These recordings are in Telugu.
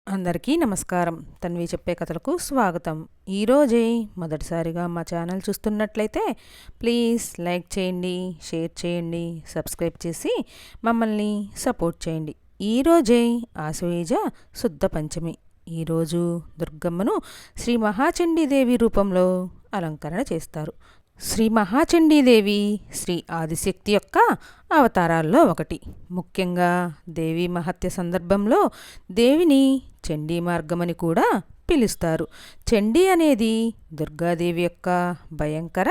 అందరికీ నమస్కారం. తన్వి చెప్పే కథలకు స్వాగతం. ఈరోజే మొదటిసారిగా మా ఛానల్ చూస్తున్నట్లయితే ప్లీజ్ లైక్ చేయండి, షేర్ చేయండి, సబ్స్క్రైబ్ చేసి మమ్మల్ని సపోర్ట్ చేయండి. ఈరోజే ఆశ్వయుజ శుద్ధ పంచమి. ఈరోజు దుర్గమ్మను శ్రీ మహాచండీదేవి రూపంలో అలంకరణ చేస్తారు. శ్రీ మహాచండీదేవి శ్రీ ఆదిశక్తి యొక్క అవతారాల్లో ఒకటి. ముఖ్యంగా దేవీ మహత్య సందర్భంలో దేవిని చండీ మార్గమని కూడా పిలుస్తారు. చండీ అనేది దుర్గాదేవి యొక్క భయంకర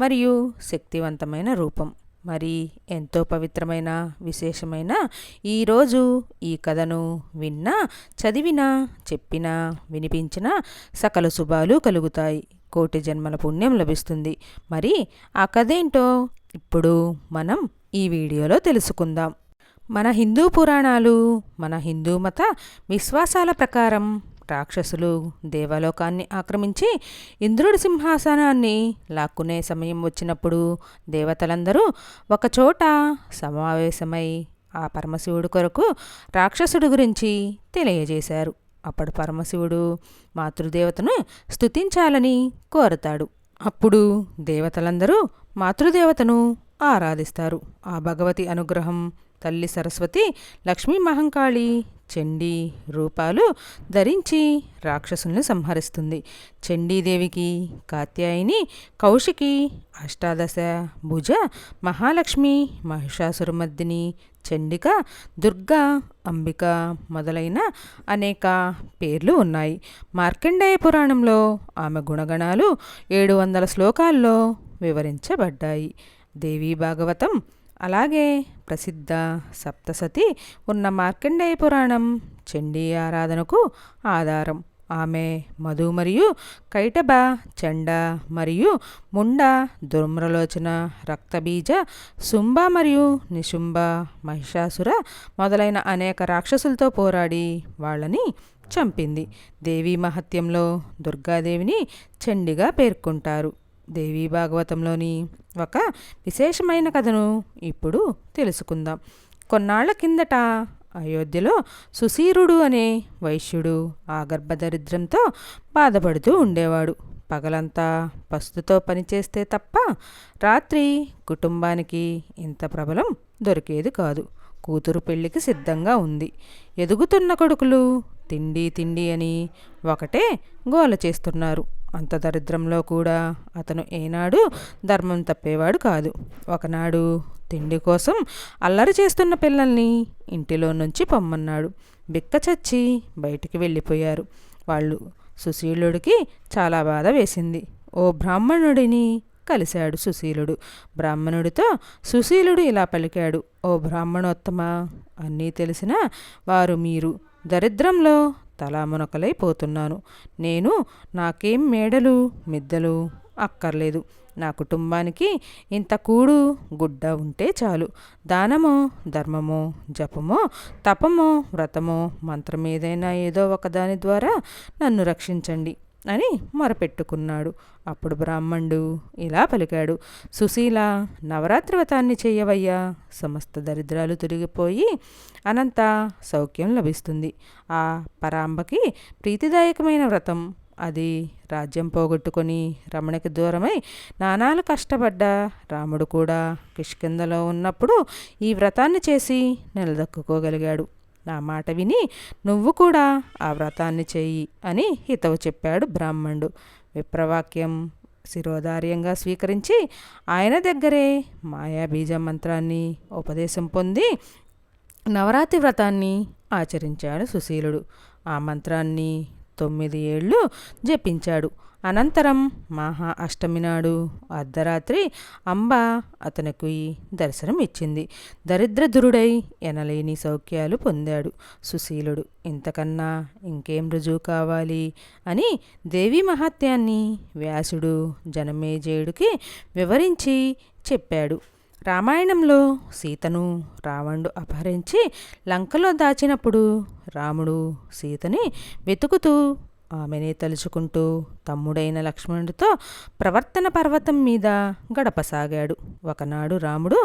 మరియు శక్తివంతమైన రూపం. మరి ఎంతో పవిత్రమైన విశేషమైన ఈరోజు ఈ కథను విన్నా, చదివినా, చెప్పినా, వినిపించినా సకల శుభాలు కలుగుతాయి, కోటి జన్మల పుణ్యం లభిస్తుంది. మరి ఆ కథ ఏంటో ఇప్పుడు మనం ఈ వీడియోలో తెలుసుకుందాం. మన హిందూ పురాణాలు, మన హిందూ మత విశ్వాసాల ప్రకారం రాక్షసులు దేవలోకాన్ని ఆక్రమించి ఇంద్రుడి సింహాసనాన్ని లాక్కునే సమయం వచ్చినప్పుడు దేవతలందరూ ఒకచోట సమావేశమై ఆ పరమశివుడి కొరకు రాక్షసుడి గురించి తెలియజేశారు. అప్పుడు పరమశివుడు మాతృదేవతను స్తుతించాలని కోరతాడు. అప్పుడు దేవతలందరూ మాతృదేవతను ఆరాధిస్తారు. ఆ భగవతి అనుగ్రహం తల్లి సరస్వతి, లక్ష్మీ మహంకాళి, చండీ రూపాలు ధరించి రాక్షసుల్ని సంహరిస్తుంది. చండీదేవికి కాత్యాయిని, కౌశికి, అష్టాదశ భుజ, మహాలక్ష్మి, మహిషాసురమర్దిని, చండిక, దుర్గా, అంబిక మొదలైన అనేక పేర్లు ఉన్నాయి. మార్కండేయ పురాణంలో ఆమె గుణగణాలు 700 శ్లోకాల్లో వివరించబడ్డాయి. దేవీ భాగవతం, అలాగే ప్రసిద్ధ సప్తసతి ఉన్న మార్కండేయ పురాణం చండీ ఆరాధనకు ఆధారం. ఆమె మధు మరియు కైటభ, చండ మరియు ముండ, దుర్మ్రలోచన, రక్తబీజ, శుంభ మరియు నిశుంభ, మహిషాసుర మొదలైన అనేక రాక్షసులతో పోరాడి వాళ్ళని చంపింది. దేవీ మహత్యంలో దుర్గాదేవిని చండిగా పేర్కొంటారు. దేవీ భాగవతంలోని ఒక విశేషమైన కథను ఇప్పుడు తెలుసుకుందాం. కొన్నాళ్ల కిందట అయోధ్యలో సుశీరుడు అనే వైశ్యుడు ఆగర్భదరిద్రంతో బాధపడుతూ ఉండేవాడు. పగలంతా పస్తుతో పనిచేస్తే తప్ప రాత్రి కుటుంబానికి ఇంత ప్రబలం దొరికేది కాదు. కూతురు పెళ్లికి సిద్ధంగా ఉంది. ఎదుగుతున్న కొడుకులు తిండి తిండి అని ఒకటే గోల చేస్తున్నారు. అంత దరిద్రంలో కూడా అతను ఏనాడు ధర్మం తప్పేవాడు కాదు. ఒకనాడు తిండి కోసం అల్లరి చేస్తున్న పిల్లల్ని ఇంటిలో నుంచి పొమ్మన్నాడు. బిక్క చచ్చి బయటికి వెళ్ళిపోయారు వాళ్ళు. సుశీలుడికి చాలా బాధ వేసింది. ఓ బ్రాహ్మణుడిని కలిశాడు సుశీలుడు. బ్రాహ్మణుడితో సుశీలుడు ఇలా పలికాడు: ఓ బ్రాహ్మణోత్తమ, అన్నీ తెలిసిన వారు మీరు. దరిద్రంలో తలా మునకలైపోతున్నాను. నేను నాకేం మేడలు మిద్దెలు అక్కర్లేదు. నా కుటుంబానికి ఇంత కూడు గుడ్డ ఉంటే చాలు. దానమో, ధర్మమో, జపమో, తపమో, వ్రతమో, మంత్రం ఏదైనా ఏదో ఒకదాని ద్వారా నన్ను రక్షించండి అని మొరపెట్టుకున్నాడు. అప్పుడు బ్రాహ్మణుడు ఇలా పలికాడు: సుశీల, నవరాత్రి వ్రతాన్ని చెయ్యవయ్యా. సమస్త దరిద్రాలు తొలగిపోయి అనంత సౌఖ్యం లభిస్తుంది. ఆ పరాంబకి ప్రీతిదాయకమైన వ్రతం అది. రాజ్యం పోగొట్టుకొని రమణకి దూరమై నానాలు కష్టపడ్డ రాముడు కూడా కిష్కింధలో ఉన్నప్పుడు ఈ వ్రతాన్ని చేసి నిలదొక్కుకోగలిగాడు. నా మాట విని నువ్వు కూడా ఆ వ్రతాన్ని చెయ్యి అని హితవు చెప్పాడు బ్రాహ్మణుడు. విప్రవాక్యం శిరోధార్యంగా స్వీకరించి ఆయన దగ్గరే మాయాబీజ మంత్రాన్ని ఉపదేశం పొంది నవరాత్రి వ్రతాన్ని ఆచరించాడు సుశీలుడు. ఆ మంత్రాన్ని 9 ఏళ్ళు జపించాడు. అనంతరం మహా అష్టమి నాడు అర్ధరాత్రి అంబ అతనికి దర్శనం ఇచ్చింది. దరిద్రదురుడై ఎనలేని సౌఖ్యాలు పొందాడు సుశీలుడు. ఇంతకన్నా ఇంకేం రుజువు కావాలి అని దేవీ మహాత్యాన్ని వ్యాసుడు జనమేజయుడికి వివరించి చెప్పాడు. రామాయణంలో సీతను రావణుడు అపహరించి లంకలో దాచినప్పుడు రాముడు సీతని వెతుకుతూ ఆమెనే తలుచుకుంటూ తమ్ముడైన లక్ష్మణుడితో ప్రవర్తన పర్వతం మీద గడపసాగాడు. ఒకనాడు రాముడు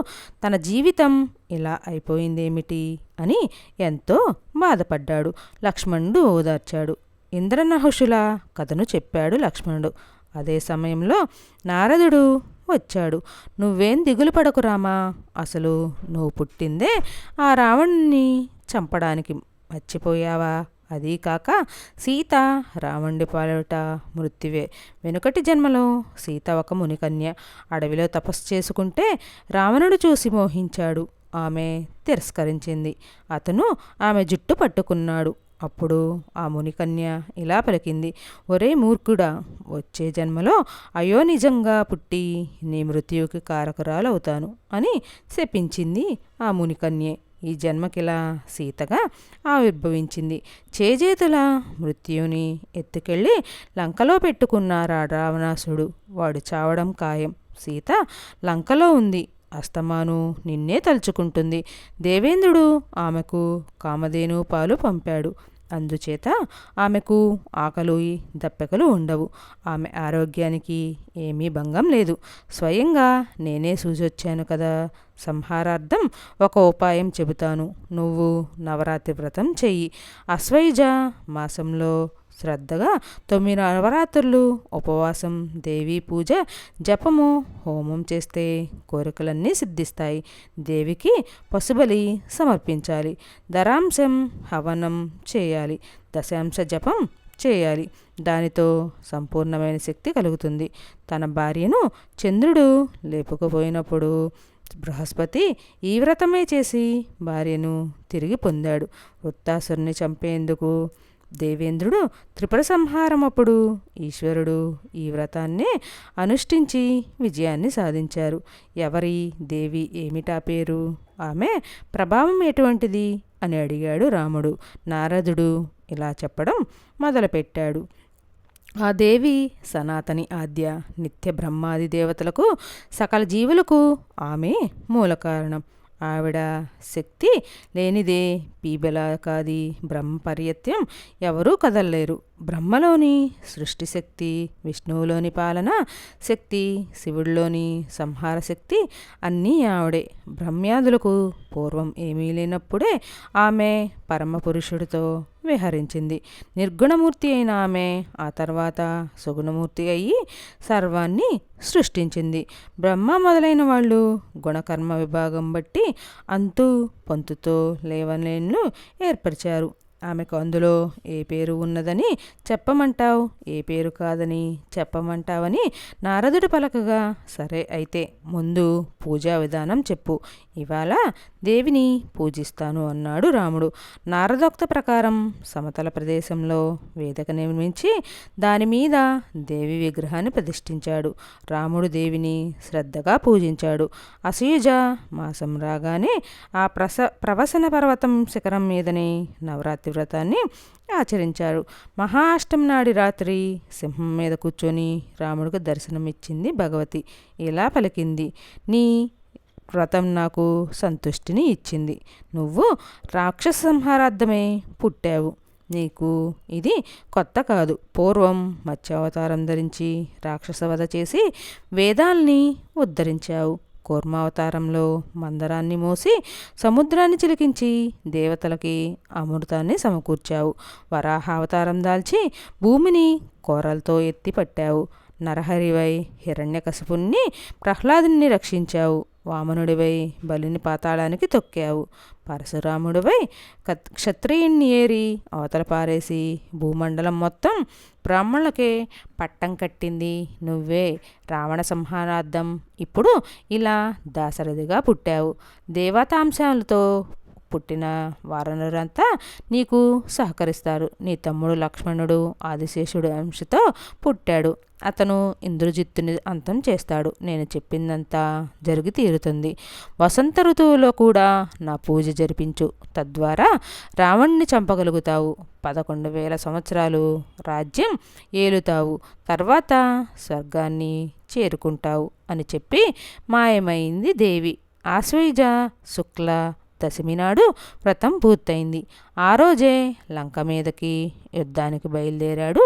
తన జీవితం ఇలా అయిపోయిందేమిటి అని ఎంతో బాధపడ్డాడు. లక్ష్మణుడు ఓదార్చాడు. ఇంద్రనహుషుల కథను చెప్పాడు లక్ష్మణుడు. అదే సమయంలో నారదుడు వచ్చాడు. నువ్వేం దిగులు పడకు రామా, అసలు నువ్వు పుట్టిందే ఆ రావణుణ్ణి చంపడానికి, మర్చిపోయావా? అదీ కాక సీత రావణుడి పాలిట మృత్యువే. వెనుకటి జన్మలో సీత ఒక మునికన్య. అడవిలో తపస్సు చేసుకుంటే రావణుడు చూసి మోహించాడు. ఆమె తిరస్కరించింది. అతను ఆమె జుట్టు పట్టుకున్నాడు. అప్పుడు ఆ మునికన్య ఇలా పలికింది, ఒరే మూర్ఖుడా, వచ్చే జన్మలో అయ్యో నిజంగా పుట్టి నీ మృత్యువుకి కారకురాలవుతాను అని శపించింది ఆ మునికన్యే. ఈ జన్మకిలా సీతగా ఆవిర్భవించింది. చేజేతుల మృత్యుని ఎత్తుకెళ్ళి లంకలో పెట్టుకున్నారా రావణాసుడు. వాడు చావడం ఖాయం. సీత లంకలో ఉంది, అస్తమాను నిన్నే తలుచుకుంటుంది. దేవేంద్రుడు ఆమెకు కామధేను పాలు పంపాడు. అందుచేత ఆమెకు ఆకలి దప్పికలు ఉండవు. ఆమె ఆరోగ్యానికి ఏమీ భంగం లేదు. స్వయంగా నేనే సూచొచ్చాను కదా. సంహారార్థం ఒక ఉపాయం చెబుతాను. నువ్వు నవరాత్రి వ్రతం చెయ్యి. అశ్వయుజ మాసంలో శ్రద్ధగా 9 నవరాత్రులు ఉపవాసం, దేవీ పూజ, జపము, హోమం చేస్తే కోరికలన్నీ సిద్ధిస్తాయి. దేవికి పశుబలి సమర్పించాలి. దరాంశం హవనం చేయాలి. దశాంశ జపం చేయాలి. దానితో సంపూర్ణమైన శక్తి కలుగుతుంది. తన భార్యను చంద్రుడు లేపుకుపోయినప్పుడు బృహస్పతి ఈ వ్రతమే చేసి భార్యను తిరిగి పొందాడు. వృత్తాసురుని చంపేందుకు దేవేంద్రుడు త్రిపుర సంహారమప్పుడు ఈశ్వరుడు ఈ వ్రతాన్నే అనుష్ఠించి విజయాన్ని సాధించారు. ఎవరి దేవి ఏమిటా పేరు, ఆమె ప్రభావం ఎటువంటిది అని అడిగాడు రాముడు. నారదుడు ఇలా చెప్పడం మొదలుపెట్టాడు. ఆ దేవి సనాతని ఆద్య, నిత్య బ్రహ్మాది దేవతలకు సకల జీవులకు ఆమె మూల కారణం. ఆవిడ శక్తి లేనిదే పీబెలాకాది బ్రహ్మపర్యత్యం ఎవరూ కదలలేరు. బ్రహ్మలోని సృష్టి శక్తి, విష్ణువులోని పాలన శక్తి, శివుడిలోని సంహార శక్తి అన్నీ ఆవిడే. బ్రహ్మ్యాదులకు పూర్వం ఏమీ లేనప్పుడే ఆమె పరమపురుషుడితో విహరించింది. నిర్గుణమూర్తి అయిన ఆమె ఆ తర్వాత సుగుణమూర్తి అయ్యి సర్వాన్ని సృష్టించింది. బ్రహ్మ మొదలైన వాళ్ళు గుణకర్మ విభాగం బట్టి అంతు పొంతుతో లేవలేన్లు ఏర్పరిచారు. ఆమెకు అందులో ఏ పేరు ఉన్నదని చెప్పమంటావు, ఏ పేరు కాదని చెప్పమంటావని నారదుడు పలకగా, సరే అయితే ముందు పూజా విధానం చెప్పు, ఇవాళ దేవిని పూజిస్తాను అన్నాడు రాముడు. నారదోక్త ప్రకారం సమతల ప్రదేశంలో వేదిక నిర్మించి దానిమీద దేవి విగ్రహాన్ని ప్రతిష్ఠించాడు. రాముడు దేవిని శ్రద్ధగా పూజించాడు. అసూయుజ మాసం రాగానే ఆ ప్రవసన పర్వతం శిఖరం మీదనే నవరాత్రి వ్రతాన్ని ఆచరించారు. మహాష్టమి నాడి రాత్రి సింహం మీద కూర్చొని రాముడికి దర్శనమిచ్చింది భగవతి. ఇలా పలికింది, నీ వ్రతం నాకు సంతుష్టిని ఇచ్చింది. నువ్వు రాక్షస సంహారార్థమే పుట్టావు. నీకు ఇది కొత్త కాదు. పూర్వం మత్స్యావతారం ధరించి రాక్షసవధ చేసి వేదాల్ని ఉద్ధరించావు. కూర్మావతారంలో మందరాన్ని మోసి సముద్రాన్ని చిలికించి దేవతలకి అమృతాన్ని సమకూర్చావు. వరాహావతారం దాల్చి భూమిని కోరలతో ఎత్తి పట్టావు. నరహరివై హిరణ్యకశిపుణ్ణి ప్రహ్లాదుని రక్షించావు. వామనుడివై బలిని పాతాళానికి తొక్కావు. పరశురాముడివై క్షత్రియుణ్ణి ఏరి అవతల పారేసి భూమండలం మొత్తం బ్రాహ్మణులకే పట్టం కట్టింది నువ్వే. రావణ సంహారార్థం ఇప్పుడు ఇలా దాశరథిగా పుట్టావు. దేవతాంశాలతో పుట్టిన వారనులంతా నీకు సహకరిస్తారు. నీ తమ్ముడు లక్ష్మణుడు ఆదిశేషుడు అంశతో పుట్టాడు. అతను ఇంద్రజిత్తుని అంతం చేస్తాడు. నేను చెప్పిందంతా జరిగి తీరుతుంది. వసంత ఋతువులో కూడా నా పూజ జరిపించు. తద్వారా రావణ్ణి చంపగలుగుతావు. 11,000 సంవత్సరాలు రాజ్యం ఏలుతావు. తర్వాత స్వర్గాన్ని చేరుకుంటావు అని చెప్పి మాయమైంది దేవి. ఆశ్వయుజ శుక్ల దశమి నాడు వ్రతం పూర్తయింది. ఆ రోజే లంక మీదకి యుద్ధానికి బయలుదేరాడు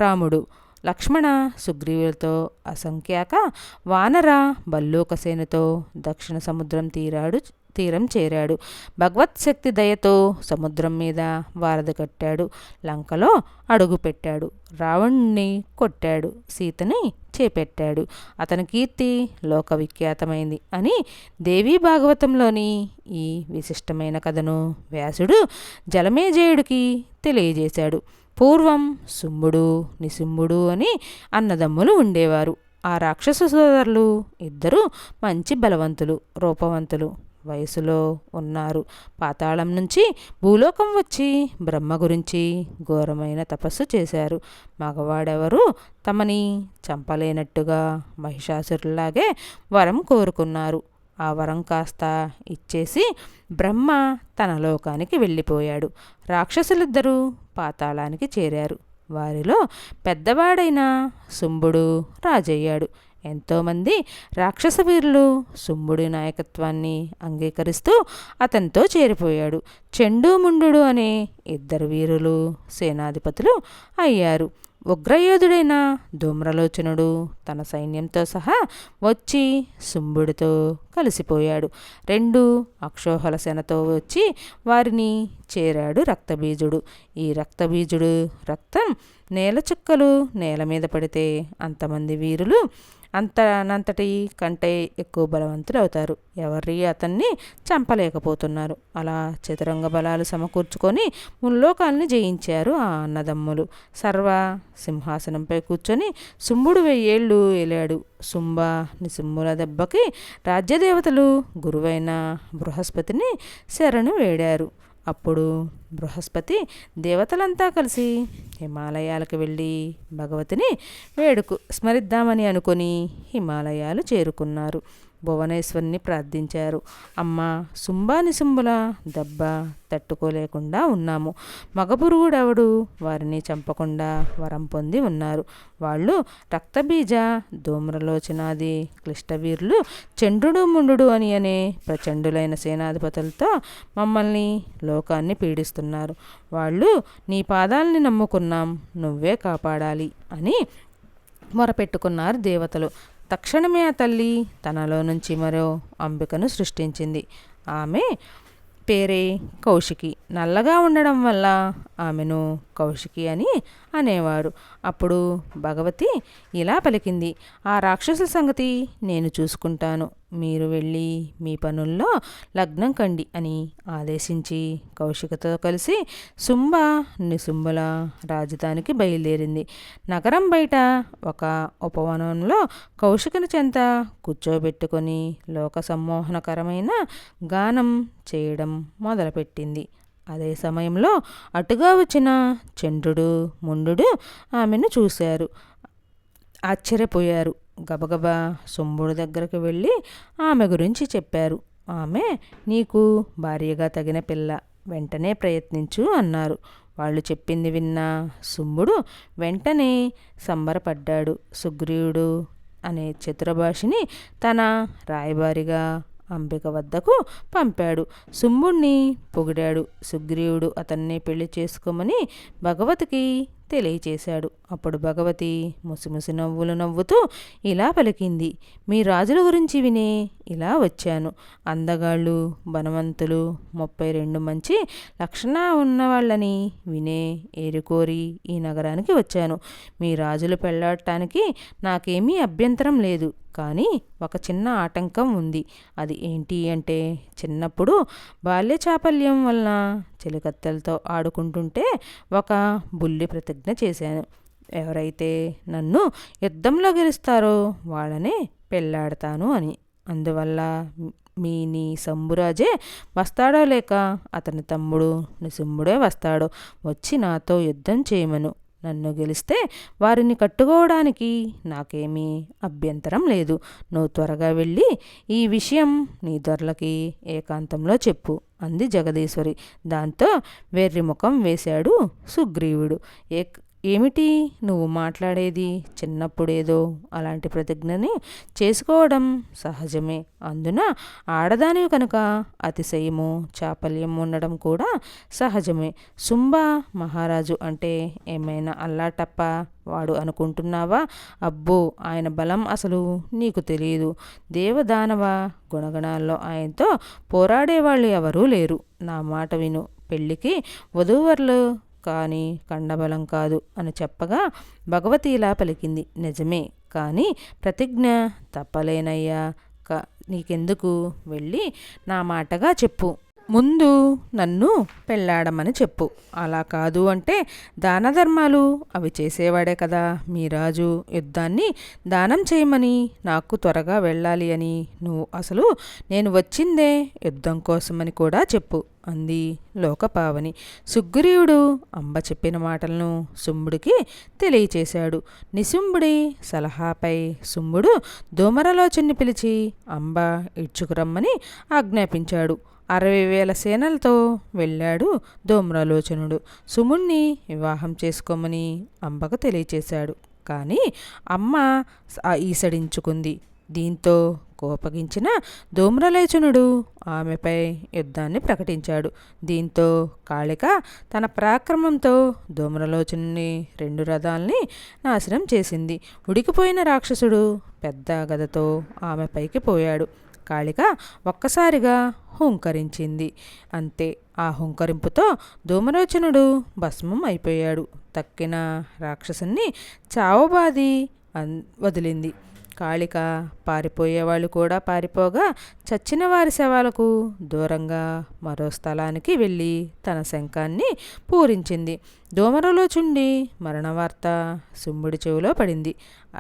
రాముడు. లక్ష్మణ సుగ్రీవులతో అసంఖ్యాక వానర భల్లూకసేనతో దక్షిణ సముద్రం తీరం చేరాడు. భగవత్శక్తి దయతో సముద్రం మీద వారధి కట్టాడు. లంకలో అడుగుపెట్టాడు. రావణుణ్ణి కొట్టాడు. సీతని చేపెట్టాడు. అతని కీర్తి లోకవిఖ్యాతమైంది అని దేవీ భాగవతంలోని ఈ విశిష్టమైన కథను వ్యాసుడు జలమేజయుడికి తెలియజేశాడు. పూర్వం శుంభుడు నిశుంభుడు అని అన్నదమ్ములు ఉండేవారు. ఆ రాక్షస సోదరులు ఇద్దరు మంచి బలవంతులు, రూపవంతులు, వయసులో ఉన్నారు. పాతాళం నుంచి భూలోకం వచ్చి బ్రహ్మ గురించి ఘోరమైన తపస్సు చేశారు. మగవాడెవరు తమని చంపలేనట్టుగా మహిషాసురులాగే వరం కోరుకున్నారు. ఆ వరం కాస్త ఇచ్చేసి బ్రహ్మ తన లోకానికి వెళ్ళిపోయాడు. రాక్షసులిద్దరూ పాతాళానికి చేరారు. వారిలో పెద్దవాడైన శుంభుడు రాజయ్యాడు. ఎంతోమంది రాక్షస వీరులు శుంభుడి నాయకత్వాన్ని అంగీకరిస్తూ అతనితో చేరిపోయాడు. చెండుముండు అనే ఇద్దరు వీరులు సేనాధిపతులు అయ్యారు. ఉగ్రయోధుడైన ధూమ్రలోచనుడు తన సైన్యంతో సహా వచ్చి శుంభుడితో కలిసిపోయాడు. 2 అక్షోహల సేనతో వచ్చి వారిని చేరాడు రక్తబీజుడు. ఈ రక్తబీజుడు రక్తం నేల చుక్కలు నేల మీద పడితే అంతమంది వీరులు అంతటి కంటే ఎక్కువ బలవంతులు అవుతారు. ఎవరి అతన్ని చంపలేకపోతున్నారు. అలా చతురంగ బలాలు సమకూర్చుకొని ముల్లోకాల్ని జయించారు ఆ అన్నదమ్ములు. సర్వ సింహాసనంపై కూర్చొని శుంభుడు 1000 ఏళ్ళు ఏలాడు. శుంభ నిశుంభుల దెబ్బకి రాజ్యదేవతలు గురువైన బృహస్పతిని శరణు వేడారు. అప్పుడు బృహస్పతి దేవతలంతా కలిసి హిమాలయాలకు వెళ్ళి భగవతిని స్మరిద్దామని అనుకుని హిమాలయాలు చేరుకున్నారు. భువనేశ్వరిని ప్రార్థించారు. అమ్మ, శుంభానిశుంభుల దెబ్బ తట్టుకోలేకుండా ఉన్నాము. మగపురుగుడెవడు వారిని చంపకుండా వరం పొంది ఉన్నారు. వాళ్ళు రక్తబీజ, ధూమ్రలోచనాది క్లిష్టవీరులు, చండ్రుడు ముండు అనే ప్రచండులైన సేనాధిపతులతో మమ్మల్ని లోకాన్ని పీడిస్తున్నారు. వాళ్ళు నీ పాదాలని నమ్ముకున్నాం, నువ్వే కాపాడాలి అని మొరపెట్టుకున్నారు దేవతలు. తక్షణమే ఆ తల్లి తనలో నుంచి మరో అంబికను సృష్టించింది. ఆమె పేరే కౌశికి. నల్లగా ఉండడం వల్ల ఆమెను కౌశికి అని అనేవారు. అప్పుడు భగవతి ఇలా పలికింది, ఆ రాక్షసుల సంగతి నేను చూసుకుంటాను, మీరు వెళ్ళి మీ పనుల్లో లగ్నం కండి అని ఆదేశించి కౌశికతో కలిసి శుంభ నిశుంభుల రాజధానికి బయలుదేరింది. నగరం బయట ఒక ఉపవనంలో కౌశికుని చెంత కూర్చోబెట్టుకొని లోక సమ్మోహనకరమైన గానం చేయడం మొదలుపెట్టింది. అదే సమయంలో అటుగా వచ్చిన చంద్రుడు ముండు ఆమెను చూశారు. ఆశ్చర్యపోయారు. గబగబా శుంభుడి దగ్గరకు వెళ్ళి ఆమె గురించి చెప్పారు. ఆమె నీకు భార్యగా తగిన పిల్ల, వెంటనే ప్రయత్నించు అన్నారు. వాళ్ళు చెప్పింది విన్న శుంభుడు వెంటనే సంబరపడ్డాడు. సుగ్రీవుడు అనే చతురభాషిని తన రాయబారిగా అంబిక వద్దకు పంపాడు. శుంభుణ్ణి పొగిడాడు. సుగ్రీవుడు అతన్ని పెళ్లి చేసుకోమని భగవతికి తెలియచేశాడు. అప్పుడు భగవతి ముసిముసి నవ్వులు నవ్వుతూ ఇలా పలికింది, మీ రాజుల గురించి వినే ఇలా వచ్చాను. అందగాళ్ళు, బలవంతులు, 32 మంచి లక్షణ ఉన్నవాళ్ళని వినే ఏరుకోరి ఈ నగరానికి వచ్చాను. మీ రాజులు పెళ్ళాడటానికి నాకేమీ అభ్యంతరం లేదు. కానీ ఒక చిన్న ఆటంకం ఉంది. అది ఏంటి అంటే, చిన్నప్పుడు బాల్య చాపల్యం వలన చెలికత్తెలతో ఆడుకుంటుంటే ఒక బుల్లి ప్రతిజ్ఞ చేశాను. ఎవరైతే నన్ను యుద్ధంలో గెలుస్తారో వాళ్ళనే పెళ్ళాడతాను అని. అందువల్ల నీ శంభురాజే వస్తాడో లేక అతని తమ్ముడు నిశుంభుడే వస్తాడో వచ్చి నాతో యుద్ధం చేయమను. నన్ను గెలిస్తే వారిని కట్టుకోవడానికి నాకేమీ అభ్యంతరం లేదు. నువ్వు త్వరగా వెళ్ళి ఈ విషయం నీ దొరలకి ఏకాంతంలో చెప్పు అంది జగదీశ్వరి. దాంతో వెర్రి ముఖం వేశాడు సుగ్రీవుడు. ఏమిటి నువ్వు మాట్లాడేది? చిన్నప్పుడేదో అలాంటి ప్రతిజ్ఞని చేసుకోవడం సహజమే. అందున ఆడదానివి కనుక అతిశయము చాపల్యం ఉండడం కూడా సహజమే. శుంభ మహారాజు అంటే ఏమైనా అల్లాటప్ప వాడు అనుకుంటున్నావా? అబ్బో, ఆయన బలం అసలు నీకు తెలియదు. దేవదానవ గుణగణాల్లో ఆయనతో పోరాడేవాళ్ళు ఎవరూ లేరు. నా మాట విను. పెళ్ళికి వధూవరులు కానీ కండబలం కాదు అని చెప్పగా భగవతి ఇలా పలికింది. నిజమే, కానీ ప్రతిజ్ఞ తప్పలేనయ్యా. నీకెందుకు? వెళ్ళి నా మాటగా చెప్పు. ముందు నన్ను పెళ్ళాడమని చెప్పు. అలా కాదు అంటే దాన ధర్మాలు అవి చేసేవాడే కదా మీ రాజు. యుద్ధాన్ని దానం చేయమని, నాకు త్వరగా వెళ్ళాలి అని. నువ్వు అసలు నేను వచ్చిందే యుద్ధం కోసమని కూడా చెప్పు అంది లోకపావని. సుగ్రీవుడు అంబ చెప్పిన మాటలను శుంభుడికి తెలియచేశాడు. నిశుంభుడి సలహాపై శుంభుడు ధూమరలోచన్ని పిలిచి అంబ ఇడ్చుకురమ్మని ఆజ్ఞాపించాడు. 60,000 సేనలతో వెళ్ళాడు ధూమ్రలోచనుడు. సుముణ్ణి వివాహం చేసుకోమని అంబకు తెలియచేశాడు. కానీ అమ్మ ఈసడించుకుంది. దీంతో కోపగించిన ధూమ్రలోచనుడు ఆమెపై యుద్ధాన్ని ప్రకటించాడు. దీంతో కాళిక తన పరాక్రమంతో ధూమ్రలోచనుని 2 రథాల్ని నాశనం చేసింది. ఉడికిపోయిన రాక్షసుడు పెద్ద గదతో ఆమెపైకి పోయాడు. కాళిక ఒక్కసారిగా హుంకరించింది. అంతే, ఆ హుంకరింపుతో ధూమలోచనుడు భస్మం అయిపోయాడు. తక్కిన రాక్షసుని చావబాది వదిలింది. కాళిక పారిపోయేవాళ్ళు కూడా పారిపోగా చచ్చిన వారి శవాలకు దూరంగా మరో స్థలానికి వెళ్ళి తన శంఖాన్ని పూరించింది. ధూమరలోచుండి మరణవార్త శుంభుడి చెవిలో పడింది.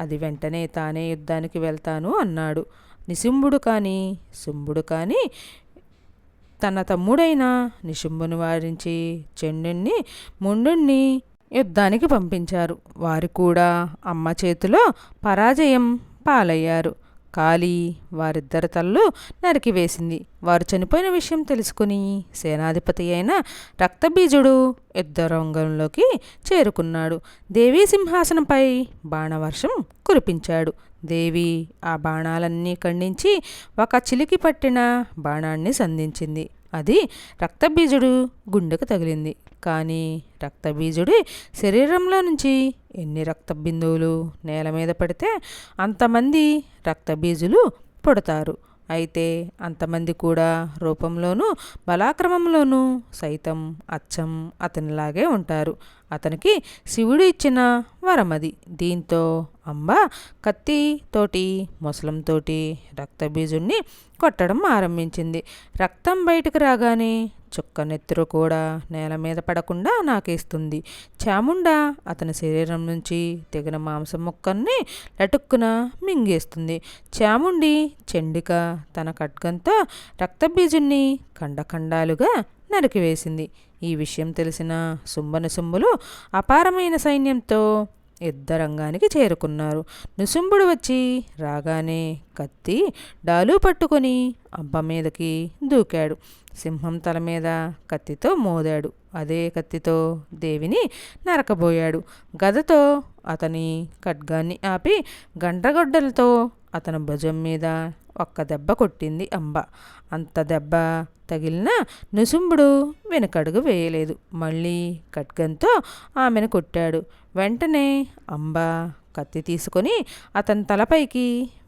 అది వెంటనే తానే యుద్ధానికి వెళ్తాను అన్నాడు. నిశుంభుడు కానీ శుంభుడు కానీ తన తమ్ముడైన నిశుంభుని వారించి చెండుణ్ణి ముండుణ్ణి యుద్ధానికి పంపించారు. వారు కూడా అమ్మ చేతిలో పరాజయం పాలయ్యారు. కాళీ వారిద్దరి తలలు నరికివేసింది. వారు చనిపోయిన విషయం తెలుసుకుని సేనాధిపతి అయిన రక్తబీజుడు యుద్ధరంగంలోకి చేరుకున్నాడు. దేవీ సింహాసనంపై బాణవర్షం కురిపించాడు. దేవి ఆ బాణాలన్నీ ఖండించి ఒక చిలికి పట్టిన బాణాన్ని సంధించింది. అది రక్తబీజుడు గుండెకు తగిలింది. కానీ రక్తబీజుడి శరీరంలో నుంచి ఎన్ని రక్త బిందువులు నేల మీద పడితే అంతమంది రక్తబీజులు పుడతారు. అయితే అంతమంది కూడా రూపంలోనూ బలాక్రమంలోనూ సైతం అచ్చం అతనిలాగే ఉంటారు. అతనికి శివుడు ఇచ్చిన వరమది. దీంతో అంబ కత్తి తోటి ముసలంతోటి రక్తబీజుణ్ణి కొట్టడం ఆరంభించింది. రక్తం బయటకు రాగానే చుక్క నెత్తురు కూడా నేల మీద పడకుండా నాకేస్తుంది. చాముండ అతని శరీరం నుంచి తెగిన మాంసం ముక్కల్ని లటుక్కున మింగేస్తుంది. చాముండి చండిక తన ఖడ్గంతో రక్తబీజుణ్ణి ఖండఖండాలుగా నరికివేసింది. ఈ విషయం తెలిసిన శుంభులు అపారమైన సైన్యంతో యుద్ధరంగానికి చేరుకున్నారు. నిశుంభుడు వచ్చి రాగానే కత్తి డాలు పట్టుకొని అంబ మీదకి దూకాడు. సింహం తల మీద కత్తితో మోదాడు. అదే కత్తితో దేవిని నరకబోయాడు. గదతో అతని ఖడ్గాన్ని ఆపి గండ్రగొడ్డలతో అతని భుజం మీద ఒక్క దెబ్బ కొట్టింది అంబ. అంత దెబ్బ తగిలినా నిశుంభుడు వెనకడుగు వేయలేదు. మళ్ళీ ఖడ్గంతో ఆమెను కొట్టాడు. వెంటనే అంబ కత్తి తీసుకొని అతని తలపైకి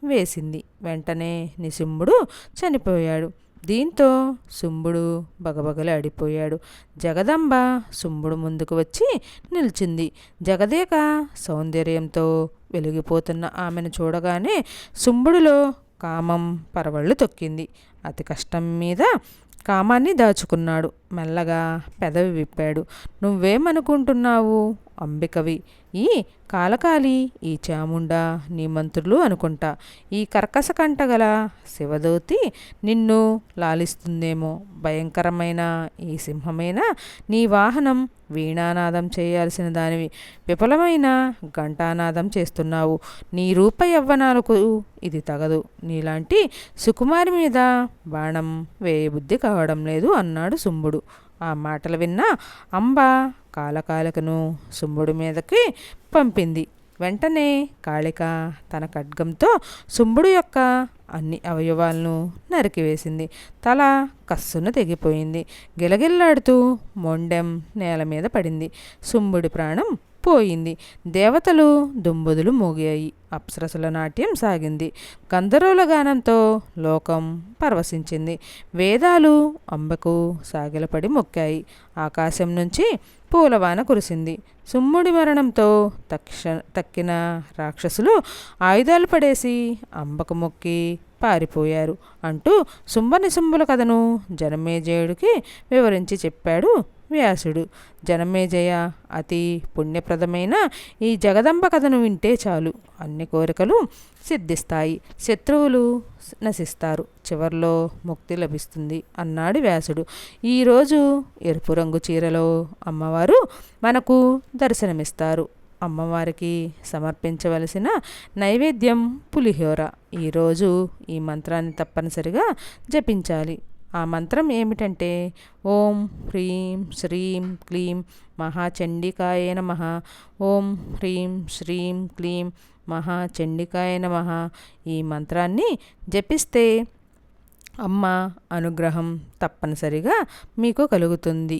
వేసింది. వెంటనే నిశుంభుడు చనిపోయాడు. దీంతో శుంభుడు బగబగలాడిపోయాడు. జగదంబ శుంభుడు ముందుకు వచ్చి నిల్చుంది. జగదేక సౌందర్యంతో వెలిగిపోతున్న ఆమెను చూడగానే శుంభుడిలో కామం పరవళ్ళు తొక్కింది. అతి కష్టం మీద కామాన్ని దాచుకున్నాడు. మెల్లగా పెదవి విప్పాడు. నువ్వేమనుకుంటున్నావు? అంబికవి, ఈ కాలకాలి, ఈ చాముండా నీ మంత్రులు అనుకుంటా. ఈ కర్కశ కంటగల శివదూతి నిన్ను లాలిస్తుందేమో. భయంకరమైన ఈ సింహమైన నీ వాహనం. వీణానాదం చేయాల్సిన దానివి విఫలమైన ఘంటానాదం చేస్తున్నావు. నీ రూప యవ్వనాలకు ఇది తగదు. నీలాంటి సుకుమారి మీద బాణం వేయబుద్ధి కావడం లేదు అన్నాడు శుంభుడు. ఆ మాటలు విన్న అంబ కాలకాలికను శుంభుడి మీదకి పంపింది. వెంటనే కాళిక తన ఖడ్గంతో శుంభుడు యొక్క అన్ని అవయవాలను నరికివేసింది. తల కస్సును తెగిపోయింది. గిలగిల్లాడుతూ మొండెం నేల మీద పడింది. శుంభుడి ప్రాణం పోయింది. దేవతలు దుంబుదులు మోగాయి. అప్సరసుల నాట్యం సాగింది. గంధర్వుల గానంతో లోకం పరవశించింది. వేదాలు అంబకు సాగిలపడి మొక్కాయి. ఆకాశం నుంచి పూలవాన కురిసింది. శుంభుడి మరణంతో తక్కిన రాక్షసులు ఆయుధాలు పడేసి అంబకు మొక్కి పారిపోయారు అంటూ శుంభనిశుంభుల కథను జనమేజయుడికి వివరించి చెప్పాడు వ్యాసుడు. జనమేజయ, అతి పుణ్యప్రదమైన ఈ జగదంబ కథను వింటే చాలు, అన్ని కోరికలు సిద్ధిస్తాయి, శత్రువులు నశిస్తారు, చివర్లో ముక్తి లభిస్తుంది అన్నాడు వ్యాసుడు. ఈరోజు ఎరుపు రంగు చీరలో అమ్మవారు మనకు దర్శనమిస్తారు. అమ్మవారికి సమర్పించవలసిన నైవేద్యం పులిహోర. ఈరోజు ఈ మంత్రాన్ని తప్పనిసరిగా జపించాలి. ఆ మంత్రం ఏమిటంటే ఓం హ్రీం శ్రీం క్లీం మహాచండికాయ నమః. ఓం హ్రీం శ్రీం క్లీం మహాచండికాయ నమః. ఈ మంత్రాన్ని జపిస్తే అమ్మ అనుగ్రహం తప్పనిసరిగా మీకు కలుగుతుంది.